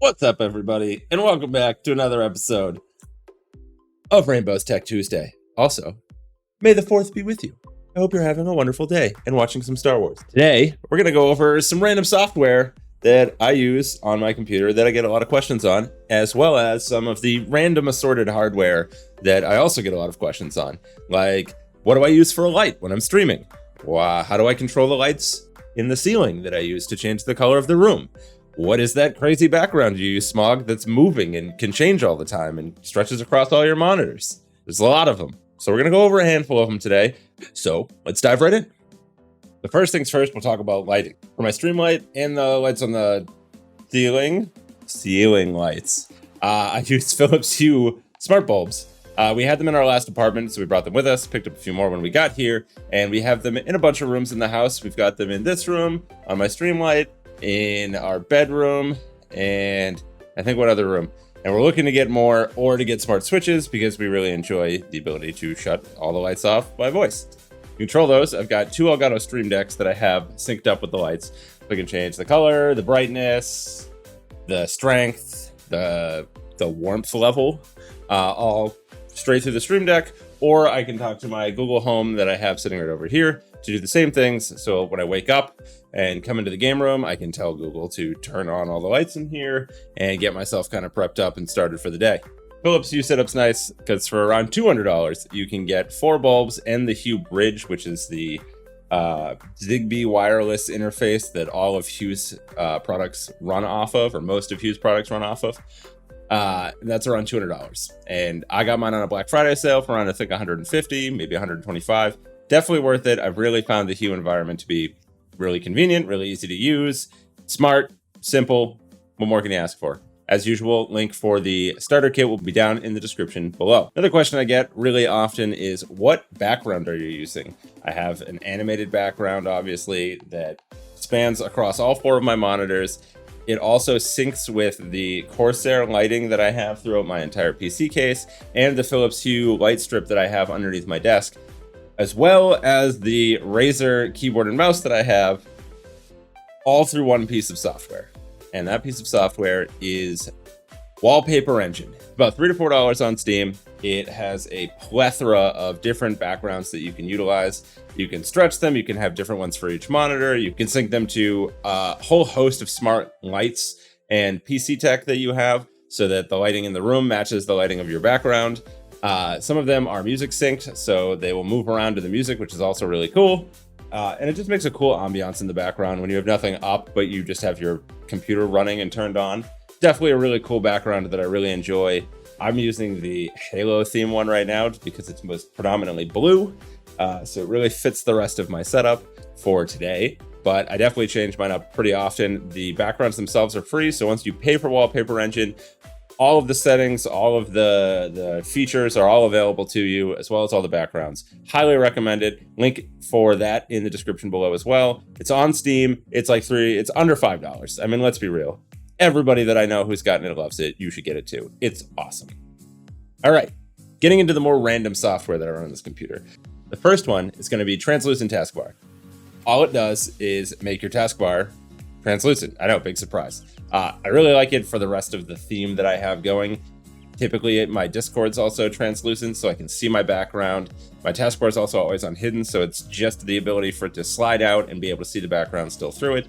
What's up, everybody, and welcome back to another episode of Rainbow's Tech Tuesday. Also, may the 4th be with you. I hope you're having a wonderful day and watching some Star Wars. Today, we're going to go over some random software that I use on my computer that I get a lot of questions on, as well as some of the random assorted hardware that I also get a lot of questions on. Like, what do I use for a light when I'm streaming? How do I control the lights in the ceiling that I use to change the color of the room? What is that crazy background you use, Smog, that's moving and can change all the time and stretches across all your monitors? There's a lot of them. So we're going to go over a handful of them today. So let's dive right in. The first things first, we'll talk about lighting. For my stream light and the lights on the ceiling lights, I use Philips Hue smart bulbs. We had them in our last apartment, so we brought them with us, picked up a few more when we got here, and we have them in a bunch of rooms in the house. We've got them in this room, on my stream light, in our bedroom, and I think one other room. And we're looking to get more or to get smart switches because we really enjoy the ability to shut all the lights off by voice. To control those, I've got two Elgato Stream Decks that I have synced up with the lights. We can change the color, the brightness, the strength, the warmth level, all straight through the Stream Deck, or I can talk to my Google Home that I have sitting right over here to do the same things. So when I wake up and come into the game room, I can tell Google to turn on all the lights in here and get myself kind of prepped up and started for the day. Philips Hue setup's nice because for around $200, you can get 4 bulbs and the Hue Bridge, which is the Zigbee wireless interface that all of Hue's products run off of, or most of Hue's products run off of. That's around $200. And I got mine on a Black Friday sale for around, I think, $150, maybe $125. Definitely worth it. I've really found the Hue environment to be really convenient, really easy to use, smart, simple. What more can you ask for? As usual, link for the starter kit will be down in the description below. Another question I get really often is, what background are you using? I have an animated background, obviously, that spans across all 4 of my monitors. It also syncs with the Corsair lighting that I have throughout my entire PC case and the Philips Hue light strip that I have underneath my desk, as well as the Razer keyboard and mouse that I have, all through one piece of software. And that piece of software is Wallpaper Engine. About $3 to $4 on Steam. It has a plethora of different backgrounds that you can utilize. You can stretch them, you can have different ones for each monitor, you can sync them to a whole host of smart lights and PC tech that you have so that the lighting in the room matches the lighting of your background. Some of them are music synced, so they will move around to the music, which is also really cool. And it just makes a cool ambiance in the background when you have nothing up, but you just have your computer running and turned on. Definitely a really cool background that I really enjoy. I'm using the Halo theme one right now because it's most predominantly blue. So it really fits the rest of my setup for today. But I definitely change mine up pretty often. The backgrounds themselves are free, so once you pay for Wallpaper Engine, all of the settings, all of the features are all available to you, as well as all the backgrounds. Highly recommend it. Link for that in the description below as well. It's on Steam. It's under $5. I mean, let's be real. Everybody that I know who's gotten it loves it. You should get it too. It's awesome. All right, getting into the more random software that I run on this computer. The first one is going to be Translucent Taskbar. All it does is make your taskbar translucent. I know, big surprise. I really like it for the rest of the theme that I have going. Typically, my Discord's also translucent, so I can see my background. My taskbar is also always on hidden, so it's just the ability for it to slide out and be able to see the background still through it.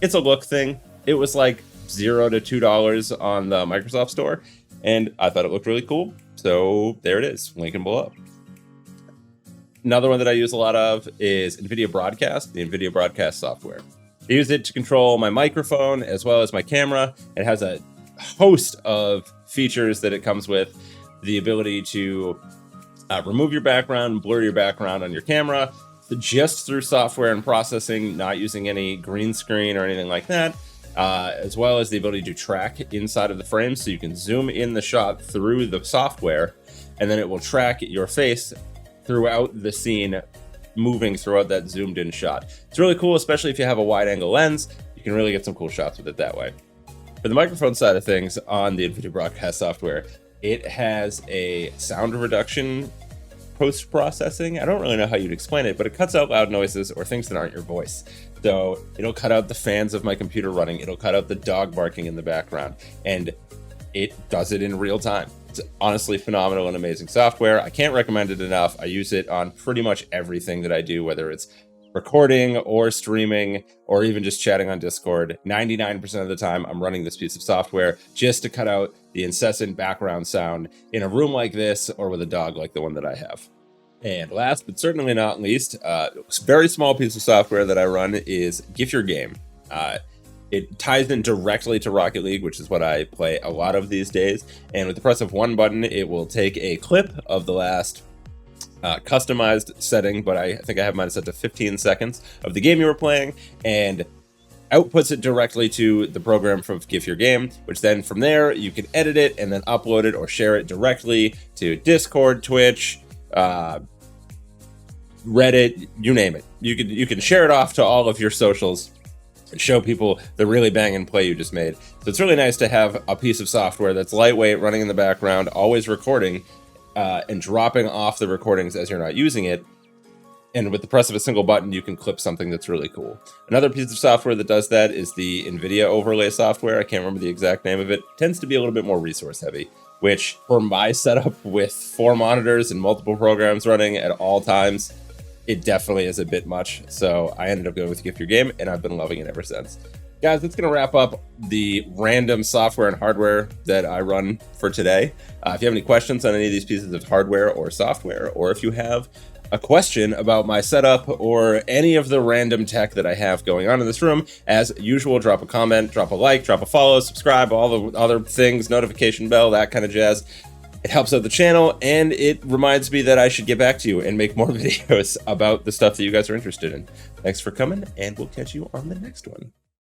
It's a look thing. It was like $0 to $2 on the Microsoft Store, and I thought it looked really cool. So there it is, linking below. Another one that I use a lot of is NVIDIA Broadcast, the NVIDIA Broadcast software. I use it to control my microphone as well as my camera. It has a host of features that it comes with. The ability to remove your background, blur your background on your camera, just through software and processing, not using any green screen or anything like that, as well as the ability to track inside of the frame, so you can zoom in the shot through the software, and then it will track your face throughout the scene, moving throughout that zoomed in shot. It's really cool, especially if you have a wide angle lens. You can really get some cool shots with it that way. For the microphone side of things on the NVIDIA Broadcast software, it has a sound reduction post-processing. I don't really know how you'd explain it, but it cuts out loud noises or things that aren't your voice. So it'll cut out the fans of my computer running. It'll cut out the dog barking in the background, and it does it in real time. It's honestly phenomenal and amazing software. I can't recommend it enough. I use it on pretty much everything that I do, whether it's recording or streaming or even just chatting on Discord. 99% of the time, I'm running this piece of software just to cut out the incessant background sound in a room like this or with a dog like the one that I have. And last but certainly not least, a very small piece of software that I run is GIF Your Game. It ties in directly to Rocket League, which is what I play a lot of these days. And with the press of one button, it will take a clip of the last customized setting, but I think I have mine set to 15 seconds of the game you were playing, and outputs it directly to the program from GIF Your Game, which then from there you can edit it and then upload it or share it directly to Discord, Twitch, Reddit, you name it. You can share it off to all of your socials and show people the really banging play you just made. So it's really nice to have a piece of software that's lightweight, running in the background, always recording, and dropping off the recordings as you're not using it. And with the press of a single button, you can clip something that's really cool. Another piece of software that does that is the NVIDIA overlay software. I can't remember the exact name of it. It tends to be a little bit more resource heavy, which for my setup with 4 monitors and multiple programs running at all times, it definitely is a bit much. So I ended up going with GIF Your Game, and I've been loving it ever since. Guys, that's going to wrap up the random software and hardware that I run for today. If you have any questions on any of these pieces of hardware or software, or if you have a question about my setup or any of the random tech that I have going on in this room, as usual, drop a comment, drop a like, drop a follow, subscribe, all the other things, notification bell, that kind of jazz. It helps out the channel, and it reminds me that I should get back to you and make more videos about the stuff that you guys are interested in. Thanks for coming, and we'll catch you on the next one.